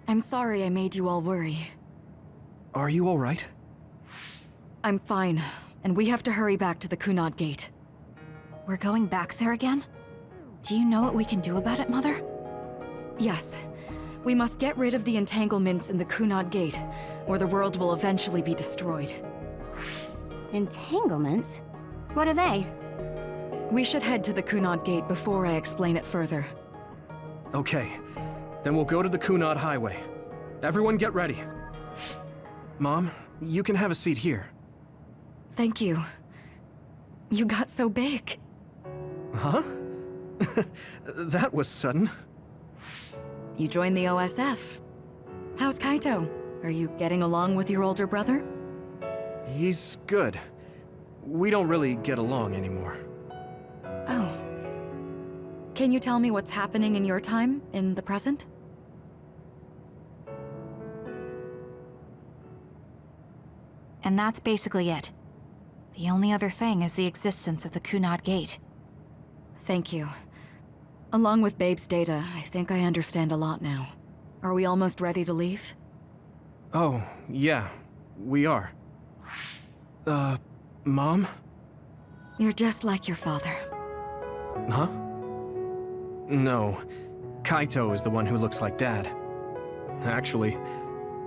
I'm sorry I made you all worry. Are you alright? I'm fine, and we have to hurry back to the Kunad Gate. We're going back there again? Do you know what we can do about it, Mother? Yes. We must get rid of the entanglements in the Kunad Gate, or the world will eventually be destroyed. Entanglements? What are they? We should head to the Kunad Gate before I explain it further. Okay. Then we'll go to the Kunad Highway. Everyone get ready. Mom, you can have a seat here. Thank you. You got so big. Huh? That was sudden. You joined the OSF. How's Kaito? Are you getting along with your older brother? He's good. We don't really get along anymore. Oh. Can you tell me what's happening in your time, in the present? And that's basically it. The only other thing is the existence of the Kunad Gate. Thank you. Along with Babe's data, I think I understand a lot now. Are we almost ready to leave? Oh, yeah. We are. Mom? You're just like your father. Huh? No. Kaito is the one who looks like Dad. Actually,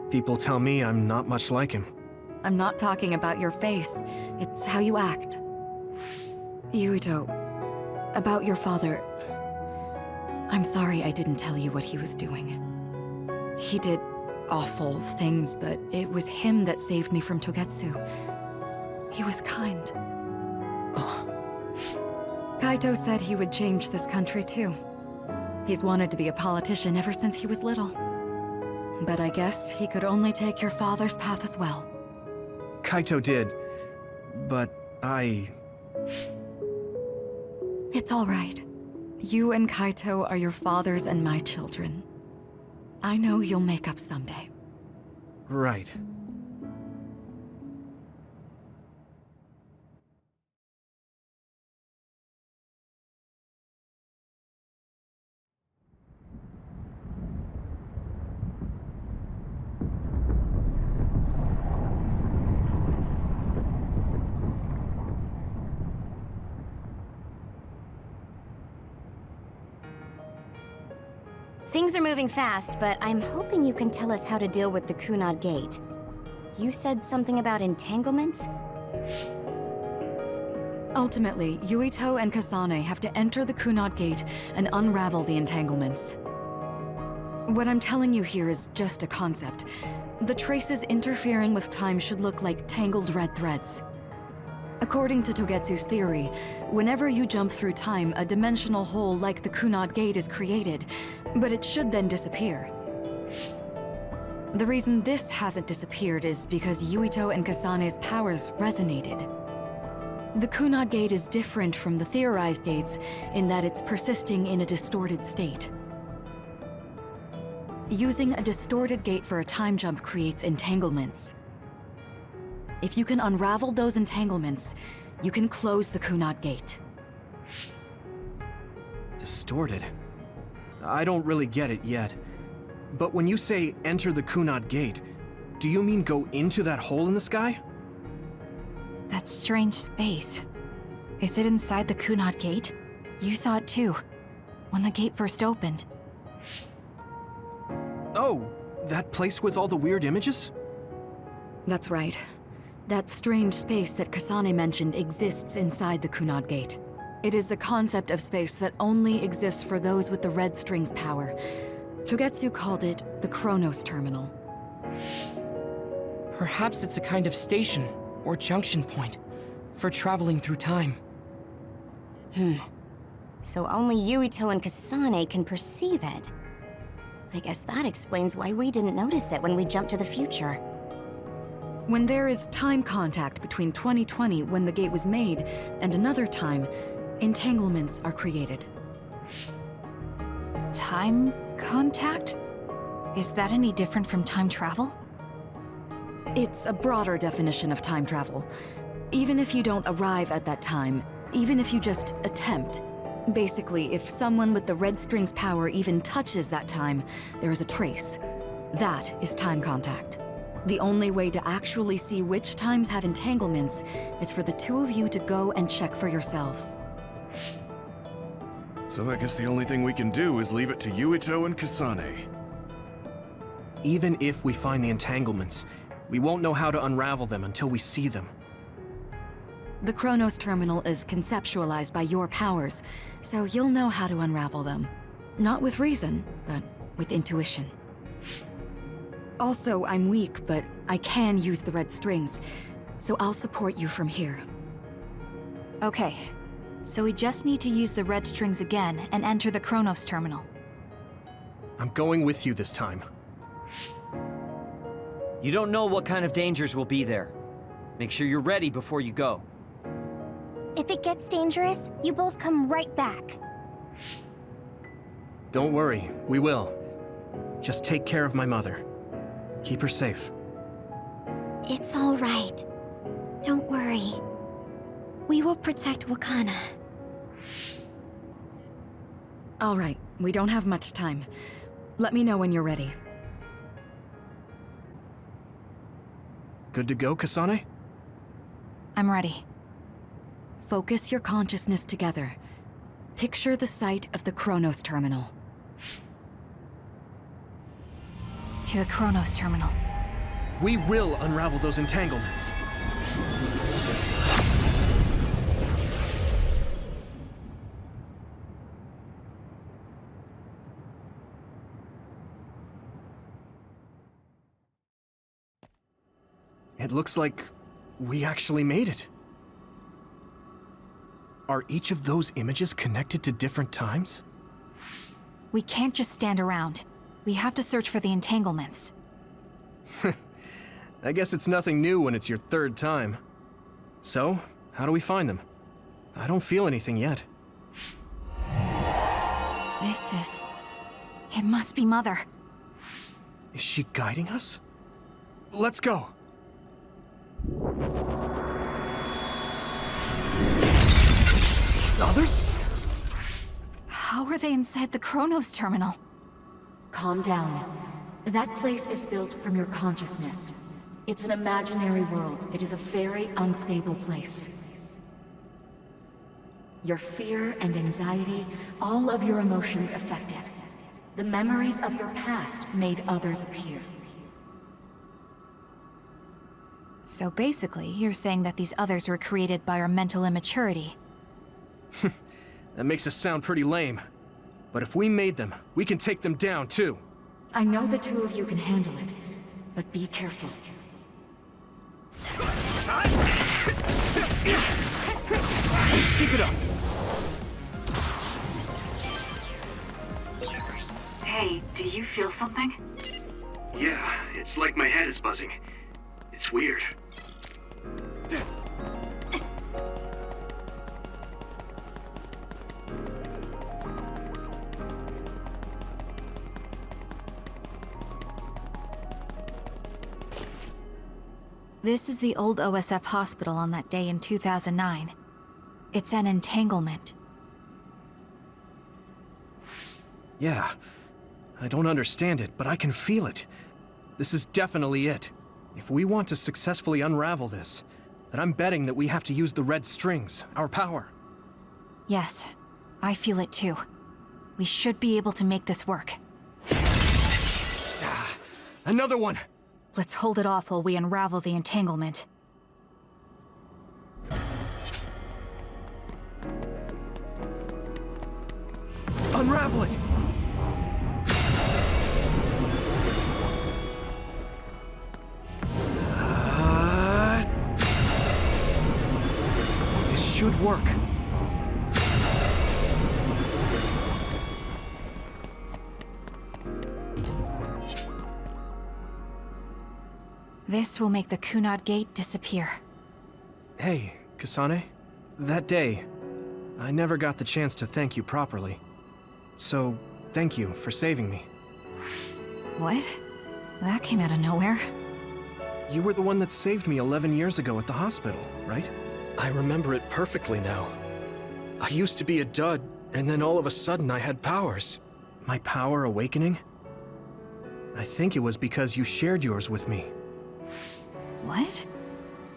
people tell me I'm not much like him. I'm not talking about your face. It's how you act. Yuito, about your father... I'm sorry I didn't tell you what he was doing. He did awful things, but it was him that saved me from Togetsu. He was kind. Kaito said he would change this country too. He's wanted to be a politician ever since he was little. But I guess he could only take your father's path as well. Kaito did, but It's all right. You and Kaito are your father's and my children. I know you'll make up someday. Right. Things are moving fast, but I'm hoping you can tell us how to deal with the Kunad Gate. You said something about entanglements? Ultimately, Yuito and Kasane have to enter the Kunad Gate and unravel the entanglements. What I'm telling you here is just a concept. The traces interfering with time should look like tangled red threads. According to Togetsu's theory, whenever you jump through time, a dimensional hole like the Kunad Gate is created, but it should then disappear. The reason this hasn't disappeared is because Yuito and Kasane's powers resonated. The Kunad Gate is different from the theorized gates in that it's persisting in a distorted state. Using a distorted gate for a time jump creates entanglements. If you can unravel those entanglements, you can close the Kunad Gate. Distorted? I don't really get it yet. But when you say enter the Kunad Gate, do you mean go into that hole in the sky? That strange space. Is it inside the Kunad Gate? You saw it too, when the gate first opened. Oh, that place with all the weird images? That's right. That strange space that Kasane mentioned exists inside the Kunad Gate. It is a concept of space that only exists for those with the red string's power. Togetsu called it the Chronos Terminal. Perhaps it's a kind of station, or junction point, for traveling through time. So only Yuito and Kasane can perceive it. I guess that explains why we didn't notice it when we jumped to the future. When there is time contact between 2020, when the gate was made, and another time, entanglements are created. Time contact? Is that any different from time travel? It's a broader definition of time travel. Even if you don't arrive at that time, even if you just attempt. Basically, if someone with the red string's power even touches that time, there is a trace. That is time contact. The only way to actually see which times have entanglements is for the two of you to go and check for yourselves. So I guess the only thing we can do is leave it to Yuito and Kasane. Even if we find the entanglements, we won't know how to unravel them until we see them. The Chronos terminal is conceptualized by your powers, so you'll know how to unravel them. Not with reason, but with intuition. Also, I'm weak, but I can use the red strings, so I'll support you from here. Okay, so we just need to use the red strings again and enter the Chronos terminal. I'm going with you this time. You don't know what kind of dangers will be there. Make sure you're ready before you go. If it gets dangerous, you both come right back. Don't worry, we will. Just take care of my mother. Keep her safe. It's all right. Don't worry. We will protect Wakana. All right, we don't have much time. Let me know when you're ready. Good to go, Kasane? I'm ready. Focus your consciousness together. Picture the site of the Chronos terminal. To the Chronos terminal. We will unravel those entanglements. It looks like we actually made it. Are each of those images connected to different times? We can't just stand around. We have to search for the entanglements. I guess it's nothing new when it's your third time. So, how do we find them? I don't feel anything yet. It must be Mother. Is she guiding us? Let's go! Others? How are they inside the Chronos terminal? Calm down. That place is built from your consciousness. It's an imaginary world. It is a very unstable place. Your fear and anxiety, all of your emotions affected. The memories of your past made others appear. So basically, you're saying that these others were created by our mental immaturity. That makes us sound pretty lame. But if we made them, we can take them down too. I know the two of you can handle it, but be careful. Keep it up! Hey, do you feel something? Yeah, it's like my head is buzzing. It's weird. This is the old OSF hospital on that day in 2009. It's an entanglement. Yeah. I don't understand it, but I can feel it. This is definitely it. If we want to successfully unravel this, then I'm betting that we have to use the red strings, our power. Yes, I feel it too. We should be able to make this work. Another one! Let's hold it off while we unravel the entanglement. Unravel it! This should work. This will make the Kunad Gate disappear. Hey, Kasane. That day, I never got the chance to thank you properly. So, thank you for saving me. What? That came out of nowhere. You were the one that saved me 11 years ago at the hospital, right? I remember it perfectly now. I used to be a dud, and then all of a sudden I had powers. My power awakening? I think it was because you shared yours with me. What?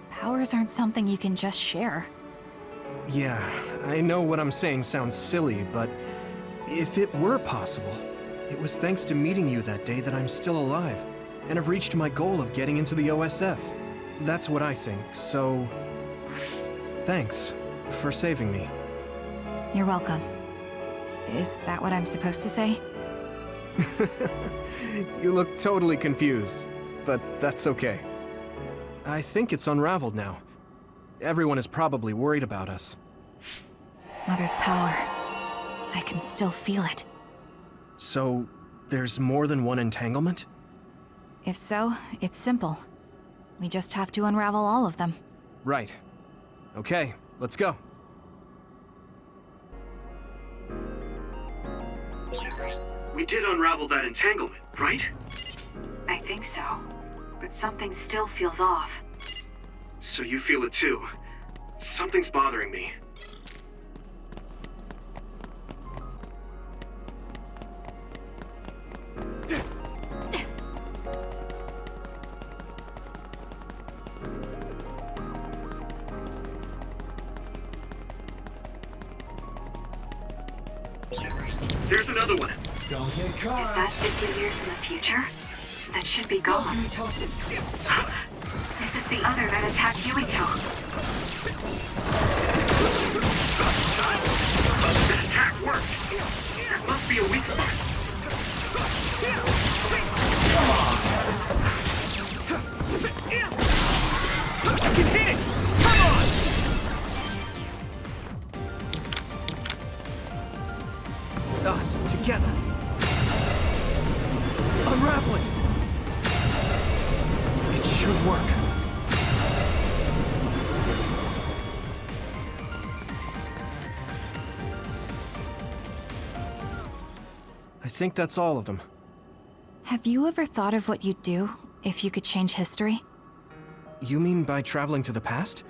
Powers aren't something you can just share. Yeah, I know what I'm saying sounds silly, but if it were possible, it was thanks to meeting you that day that I'm still alive, and have reached my goal of getting into the OSF. That's what I think, so... thanks for saving me. You're welcome. Is that what I'm supposed to say? You look totally confused, but that's okay. I think it's unraveled now. Everyone is probably worried about us. Mother's power. I can still feel it. So, there's more than one entanglement? If so, it's simple. We just have to unravel all of them. Right. Okay, let's go. We did unravel that entanglement, right? I think so. But something still feels off. So you feel it too. Something's bothering me. There's another one. Is that 50 years in the future? That should be gone. This is the other that attacked Yuito. The attack worked. That must be a weak spot. I can hit it! Come on! Us together. Unravel it. It should work. I think that's all of them. Have you ever thought of what you'd do if you could change history? You mean by traveling to the past?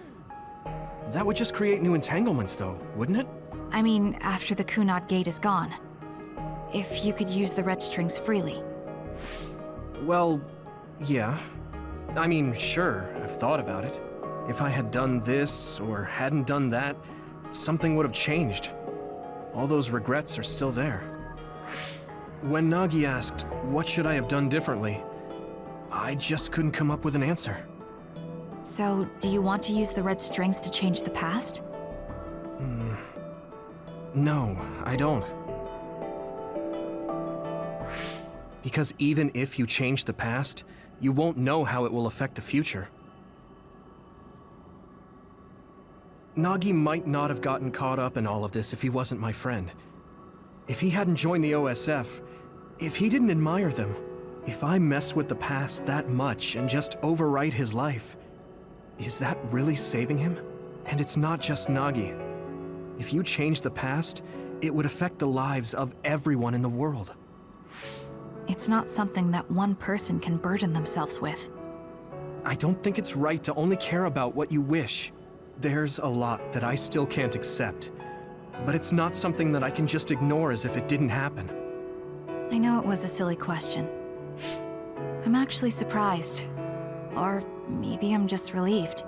That would just create new entanglements, though, wouldn't it? I mean, after the Kunad Gate is gone. If you could use the red strings freely. Well, yeah. I mean, sure, I've thought about it. If I had done this, or hadn't done that, something would have changed. All those regrets are still there. When Nagi asked, what should I have done differently, I just couldn't come up with an answer. So, do you want to use the red strings to change the past? No, I don't. Because even if you change the past, you won't know how it will affect the future. Nagi might not have gotten caught up in all of this if he wasn't my friend. If he hadn't joined the OSF, if he didn't admire them, if I mess with the past that much and just overwrite his life, is that really saving him? And it's not just Nagi. If you change the past, it would affect the lives of everyone in the world. It's not something that one person can burden themselves with. I don't think it's right to only care about what you wish. There's a lot that I still can't accept. But it's not something that I can just ignore as if it didn't happen. I know it was a silly question. I'm actually surprised. Or maybe I'm just relieved.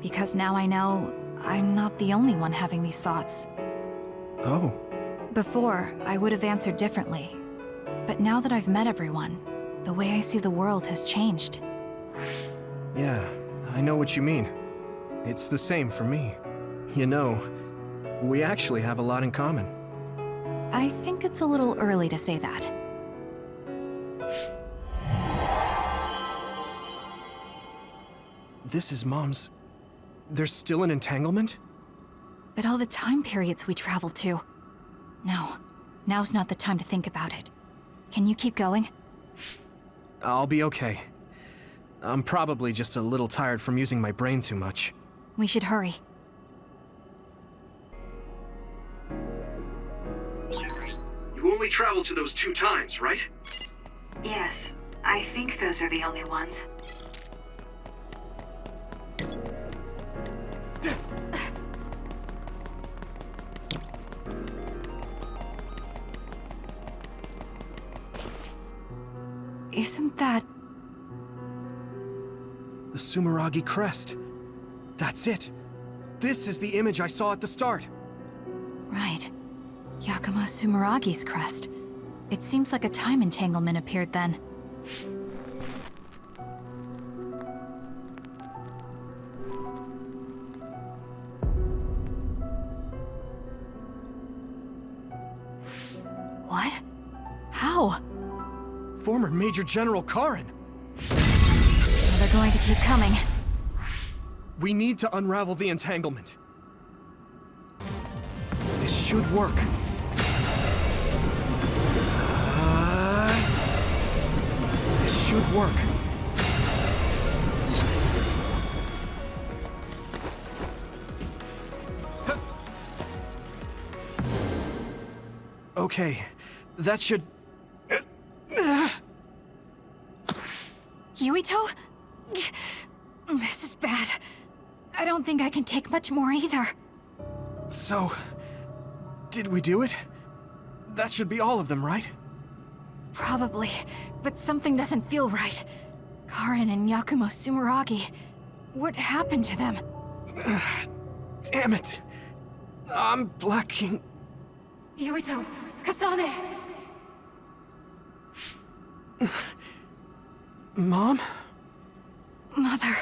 Because now I know I'm not the only one having these thoughts. Oh. Before, I would have answered differently. But now that I've met everyone, the way I see the world has changed. Yeah, I know what you mean. It's the same for me. You know, we actually have a lot in common. I think it's a little early to say that. This is Mom's... There's still an entanglement? But all the time periods we traveled to. No, now's not the time to think about it. Can you keep going? I'll be okay. I'm probably just a little tired from using my brain too much. We should hurry. You only traveled to those 2 times, right? Yes, I think those are the only ones. Isn't that... The Sumeragi crest. That's it. This is the image I saw at the start. Right. Yakumo Sumeragi's crest. It seems like a time entanglement appeared then. What? How? Former Major General Karin. So they're going to keep coming. We need to unravel the entanglement. This should work. This should work. Okay, that should... Yuito? This is bad. I don't think I can take much more either. So, did we do it? That should be all of them, right? Probably, but something doesn't feel right. Karin and Yakumo Sumeragi. What happened to them? Damn it. I'm blacking... Yuito! Kasane! Mom? Mother...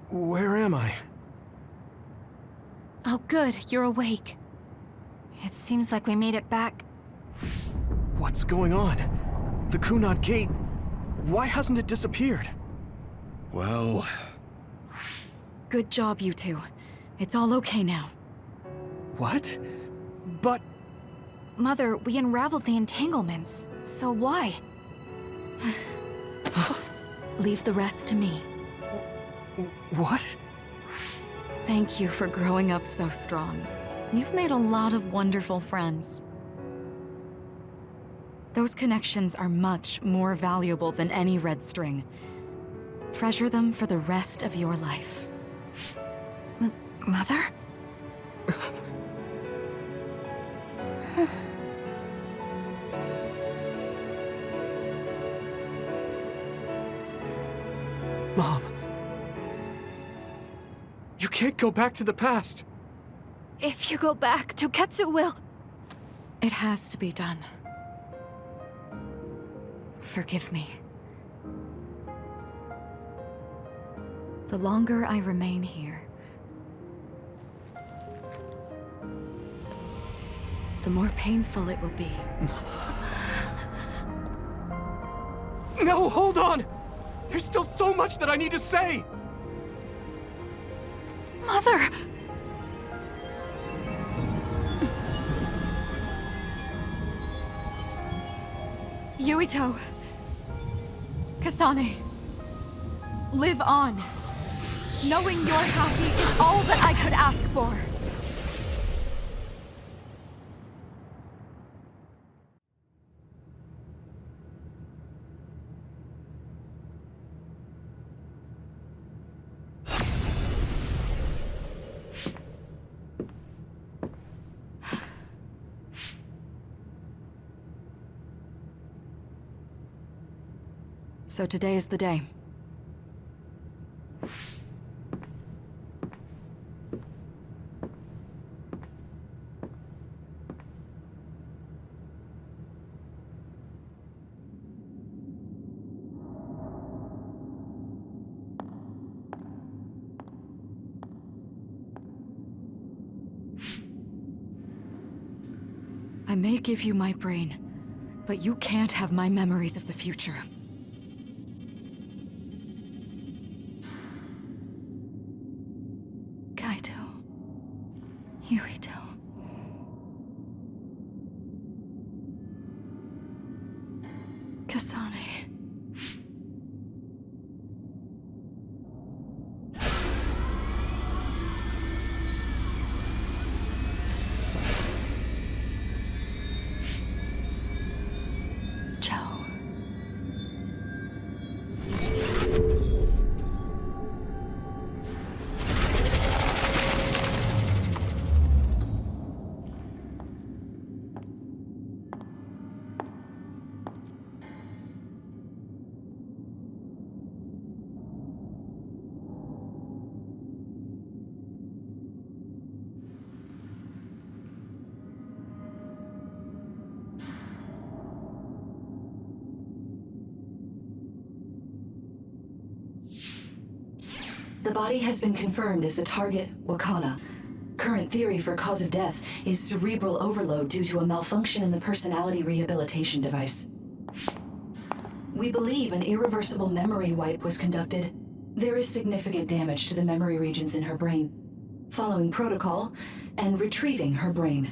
Where am I? Oh good, you're awake. It seems like we made it back. What's going on? The Kunad Gate... Why hasn't it disappeared? Well... Good job, you two. It's all okay now. What? But... Mother, we unraveled the entanglements. So why? Leave the rest to me. What? Thank you for growing up so strong. You've made a lot of wonderful friends. Those connections are much more valuable than any red string. Treasure them for the rest of your life. Mother? Mom. You can't go back to the past. If you go back, Toketsu will... It has to be done. Forgive me. The longer I remain here, the more painful it will be. No, hold on! There's still so much that I need to say! Mother! Yuito! Kasane! Live on! Knowing you're happy is all that I could ask for! So today is the day. I may give you my brain, but you can't have my memories of the future. Yuito. Kasane. Joe. The body has been confirmed as the target, Wakana. Current theory for cause of death is cerebral overload due to a malfunction in the personality rehabilitation device. We believe an irreversible memory wipe was conducted. There is significant damage to the memory regions in her brain. Following protocol and retrieving her brain.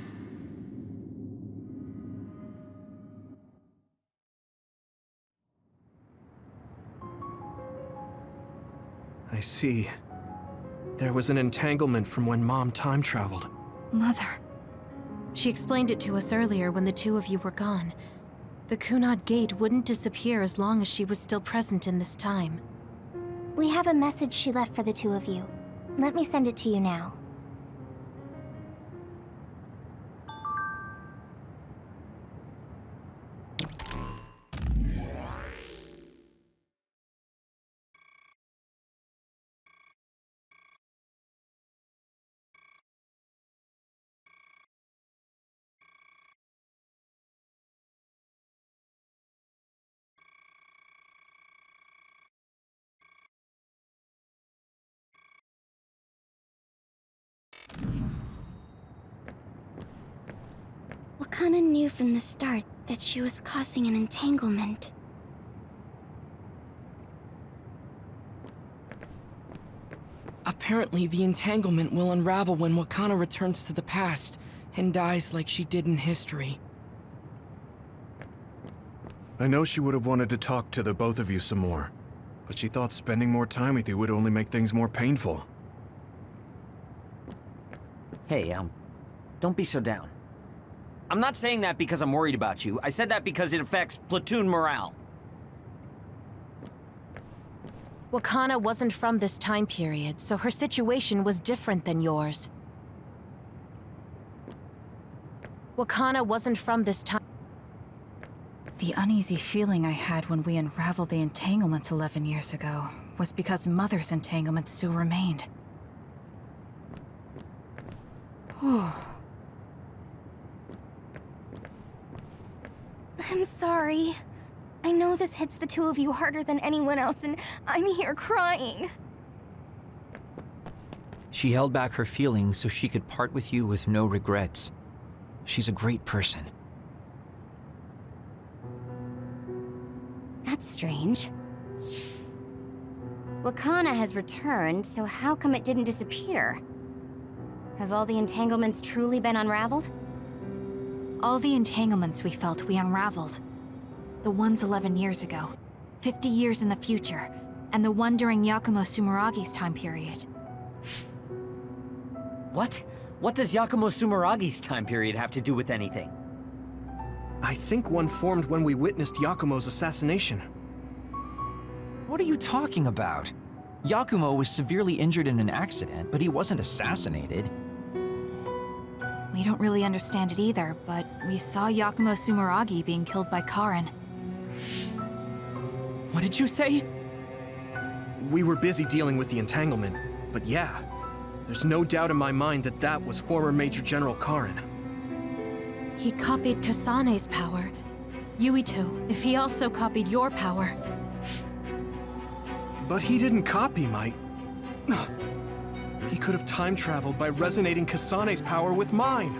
I see. There was an entanglement from when Mom time traveled. Mother. She explained it to us earlier when the two of you were gone. The Kunad Gate wouldn't disappear as long as she was still present in this time. We have a message she left for the two of you. Let me send it to you now. Wakana knew from the start that she was causing an entanglement. Apparently, the entanglement will unravel when Wakana returns to the past and dies like she did in history. I know she would have wanted to talk to the both of you some more, but she thought spending more time with you would only make things more painful. Hey, don't be so down. I'm not saying that because I'm worried about you. I said that because it affects platoon morale. Wakana wasn't from this time period, so her situation was different than yours. Wakana wasn't from this time. The uneasy feeling I had when we unraveled the entanglements 11 years ago was because Mother's entanglement still remained. I'm sorry. I know this hits the two of you harder than anyone else, and I'm here crying. She held back her feelings so she could part with you with no regrets. She's a great person. That's strange. Wakana has returned, so how come it didn't disappear? Have all the entanglements truly been unraveled? All the entanglements we felt we unraveled. The ones 11 years ago, 50 years in the future, and the one during Yakumo Sumeragi's time period. What? What does Yakumo Sumeragi's time period have to do with anything? I think one formed when we witnessed Yakumo's assassination. What are you talking about? Yakumo was severely injured in an accident, but he wasn't assassinated. We don't really understand it either, but we saw Yakumo Sumeragi being killed by Karin. What did you say? We were busy dealing with the entanglement, but yeah, there's no doubt in my mind that that was former Major General Karin. He copied Kasane's power. Yuito, if he also copied your power. But he didn't copy my... He could have time-traveled by resonating Kasane's power with mine.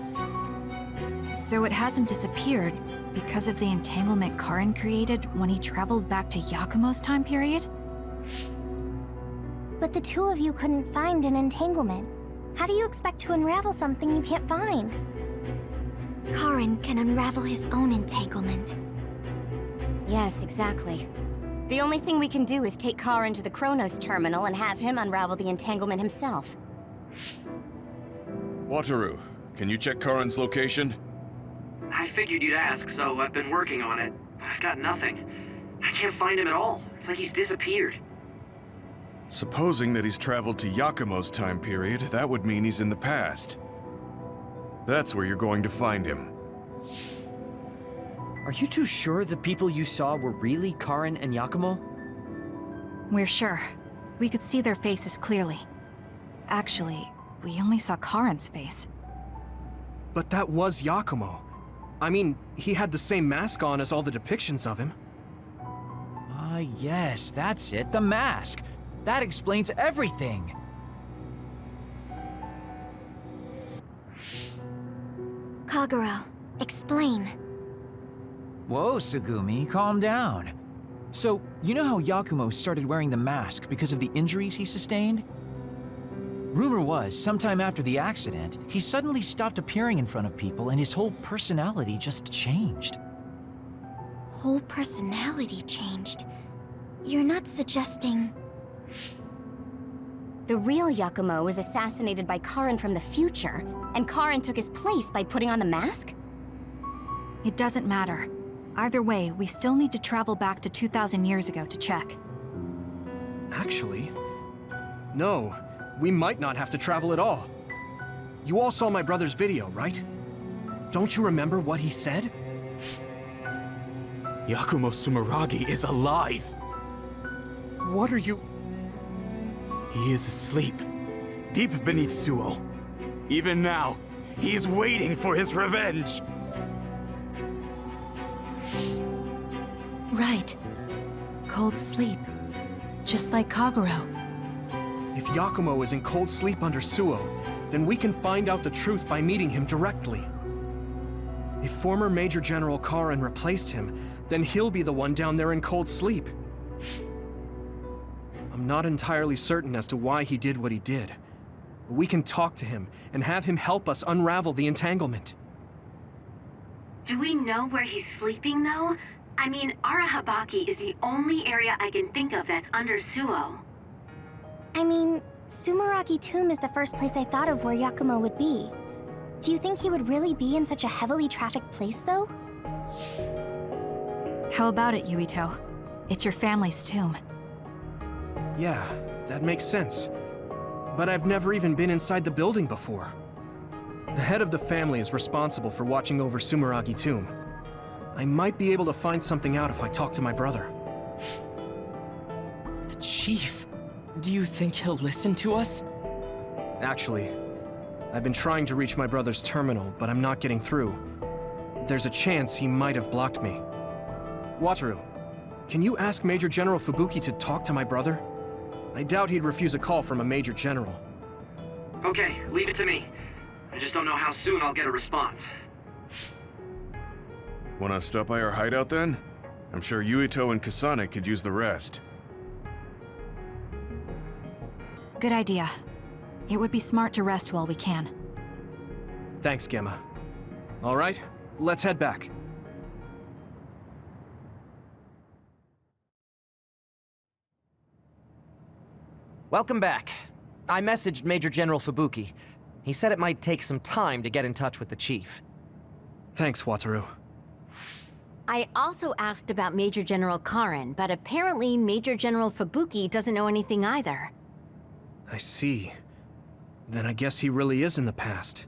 So it hasn't disappeared because of the entanglement Karin created when he traveled back to Yakumo's time period? But the two of you couldn't find an entanglement. How do you expect to unravel something you can't find? Karin can unravel his own entanglement. Yes, exactly. The only thing we can do is take Karin to the Chronos terminal and have him unravel the entanglement himself. Wataru, can you check Karin's location? I figured you'd ask, so I've been working on it, but I've got nothing. I can't find him at all. It's like he's disappeared. Supposing that he's traveled to Yakumo's time period, that would mean he's in the past. That's where you're going to find him. Are you too sure the people you saw were really Karin and Yakumo? We're sure. We could see their faces clearly. Actually, we only saw Karin's face. But that was Yakumo. I mean, he had the same mask on as all the depictions of him. Ah, yes, that's it, the mask. That explains everything! Kagero, explain. Whoa, Tsugumi, calm down. So, you know how Yakumo started wearing the mask because of the injuries he sustained? Rumor was, sometime after the accident, he suddenly stopped appearing in front of people and his whole personality just changed. Whole personality changed? You're not suggesting... The real Yakumo was assassinated by Karin from the future, and Karin took his place by putting on the mask? It doesn't matter. Either way, we still need to travel back to 2,000 years ago to check. Actually, no. We might not have to travel at all. You all saw my brother's video, right? Don't you remember what he said? Yakumo Sumeragi is alive! What are you... He is asleep, deep beneath Suo. Even now, he is waiting for his revenge! Right. Cold sleep. Just like Kagero. If Yakumo is in cold sleep under Suo, then we can find out the truth by meeting him directly. If former Major General Karin replaced him, then he'll be the one down there in cold sleep. I'm not entirely certain as to why he did what he did. But we can talk to him and have him help us unravel the entanglement. Do we know where he's sleeping, though? I mean, Arahabaki is the only area I can think of that's under Suo. I mean, Sumeragi Tomb is the first place I thought of where Yakumo would be. Do you think he would really be in such a heavily trafficked place, though? How about it, Yuito? It's your family's tomb. Yeah, that makes sense. But I've never even been inside the building before. The head of the family is responsible for watching over Sumeragi Tomb. I might be able to find something out if I talk to my brother. The Chief. Do you think he'll listen to us? Actually, I've been trying to reach my brother's terminal, but I'm not getting through. There's a chance he might have blocked me. Wataru, can you ask Major General Fubuki to talk to my brother? I doubt he'd refuse a call from a Major General. Okay, leave it to me. I just don't know how soon I'll get a response. Wanna stop by our hideout then? I'm sure Yuito and Kasane could use the rest. Good idea. It would be smart to rest while we can. Thanks, Gemma. All right, let's head back. Welcome back. I messaged Major General Fubuki. He said it might take some time to get in touch with the Chief. Thanks, Wataru. I also asked about Major General Karin, but apparently Major General Fubuki doesn't know anything either. I see. Then I guess he really is in the past.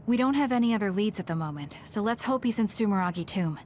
We don't have any other leads at the moment, so let's hope he's in Sumeragi Tomb.